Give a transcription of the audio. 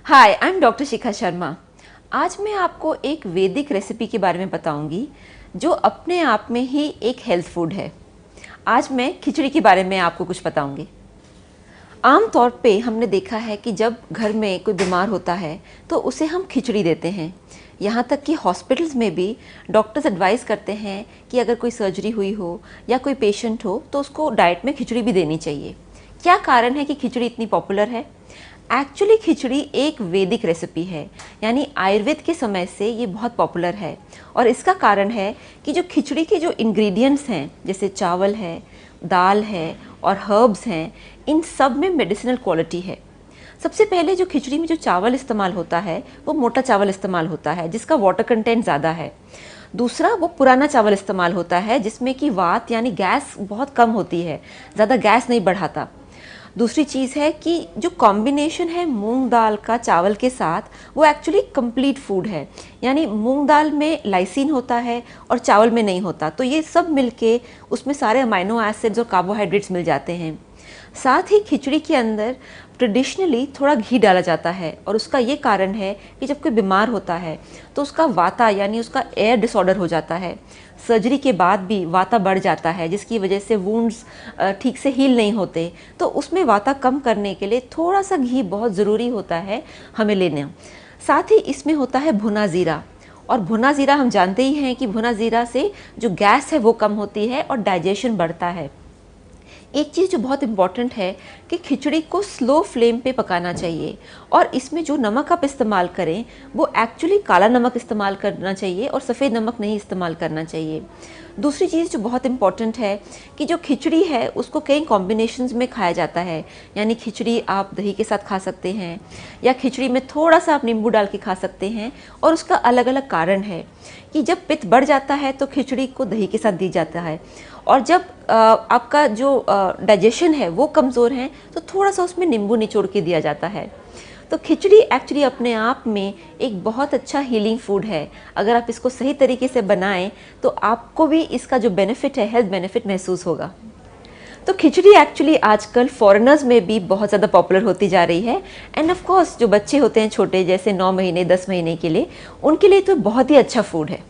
Hi, I am doctor Shikha Sharma. आज मैं आपको एक वैदिक रेसिपी के बारे में बताऊंगी जो अपने आप में ही एक हेल्थ फूड है। आज मैं खिचड़ी के बारे में आपको कुछ बताऊंगी। आम तौर पे हमने देखा है कि जब घर में कोई बीमार होता है तो उसे हम खिचड़ी देते हैं। यहाँ तक कि हॉस्पिटल्स में भी डॉक्टर्स एडवाइस करते हैं कि अगर कोई सर्जरी हुई हो या कोई पेशेंट हो तो उसको डाइट में खिचड़ी भी देनी चाहिए। क्या कारण है कि खिचड़ी इतनी पॉपुलर है? एक्चुअली खिचड़ी एक वैदिक रेसिपी है, यानी आयुर्वेद के समय से ये बहुत पॉपुलर है। और इसका कारण है कि जो खिचड़ी के जो इंग्रेडिएंट्स हैं, जैसे चावल है, दाल है और हर्ब्स हैं, इन सब में मेडिसिनल क्वालिटी है। सबसे पहले जो खिचड़ी में जो चावल इस्तेमाल होता है वो मोटा चावल इस्तेमाल होता है जिसका वाटर कंटेंट ज़्यादा है। दूसरा, वो पुराना चावल इस्तेमाल होता है जिसमें कि वात यानी गैस बहुत कम होती है, ज़्यादा गैस नहीं बढ़ाता। दूसरी चीज़ है कि जो कॉम्बिनेशन है मूंग दाल का चावल के साथ, वो एक्चुअली कंप्लीट फूड है, यानी मूंग दाल में लाइसिन होता है और चावल में नहीं होता, तो ये सब मिलके उसमें सारे अमाइनो एसिड्स और कार्बोहाइड्रेट्स मिल जाते हैं। साथ ही खिचड़ी के अंदर ट्रेडिशनली थोड़ा घी डाला जाता है और उसका ये कारण है कि जब कोई बीमार होता है तो उसका वाता यानी उसका एयर डिसऑर्डर हो जाता है। सर्जरी के बाद भी वाता बढ़ जाता है जिसकी वजह से वुंड्स ठीक से हील नहीं होते, तो उसमें वाता कम करने के लिए थोड़ा सा घी बहुत ज़रूरी होता है हमें लेना। साथ ही इसमें होता है भुना ज़ीरा, और भुना ज़ीरा हम जानते ही हैं कि भुना ज़ीरा से जो गैस है वो कम होती है और डाइजेशन बढ़ता है। एक चीज़ जो बहुत इम्पॉर्टेंट है कि खिचड़ी को स्लो फ्लेम पे पकाना चाहिए, और इसमें जो नमक आप इस्तेमाल करें वो एक्चुअली काला नमक इस्तेमाल करना चाहिए और सफ़ेद नमक नहीं इस्तेमाल करना चाहिए। दूसरी चीज़ जो बहुत इम्पॉर्टेंट है कि जो खिचड़ी है उसको कई कॉम्बिनेशंस में खाया जाता है, यानी खिचड़ी आप दही के साथ खा सकते हैं या खिचड़ी में थोड़ा सा आप नींबू डाल के खा सकते हैं। और उसका अलग अलग कारण है कि जब पित्त बढ़ जाता है तो खिचड़ी को दही के साथ दी जाता है, और जब आपका जो डाइजेशन है वो कमज़ोर है तो थोड़ा सा उसमें नींबू निचोड़ के दिया जाता है। तो खिचड़ी एक्चुअली अपने आप में एक बहुत अच्छा हीलिंग फूड है। अगर आप इसको सही तरीके से बनाएं तो आपको भी इसका जो बेनिफिट है, हेल्थ बेनिफिट महसूस होगा। तो खिचड़ी एक्चुअली आजकल फॉरेनर्स में भी बहुत ज़्यादा पॉपुलर होती जा रही है। एंड ऑफ कोर्स जो बच्चे होते हैं छोटे, जैसे 9 महीने 10 महीने के लिए, उनके लिए तो बहुत ही अच्छा फूड है।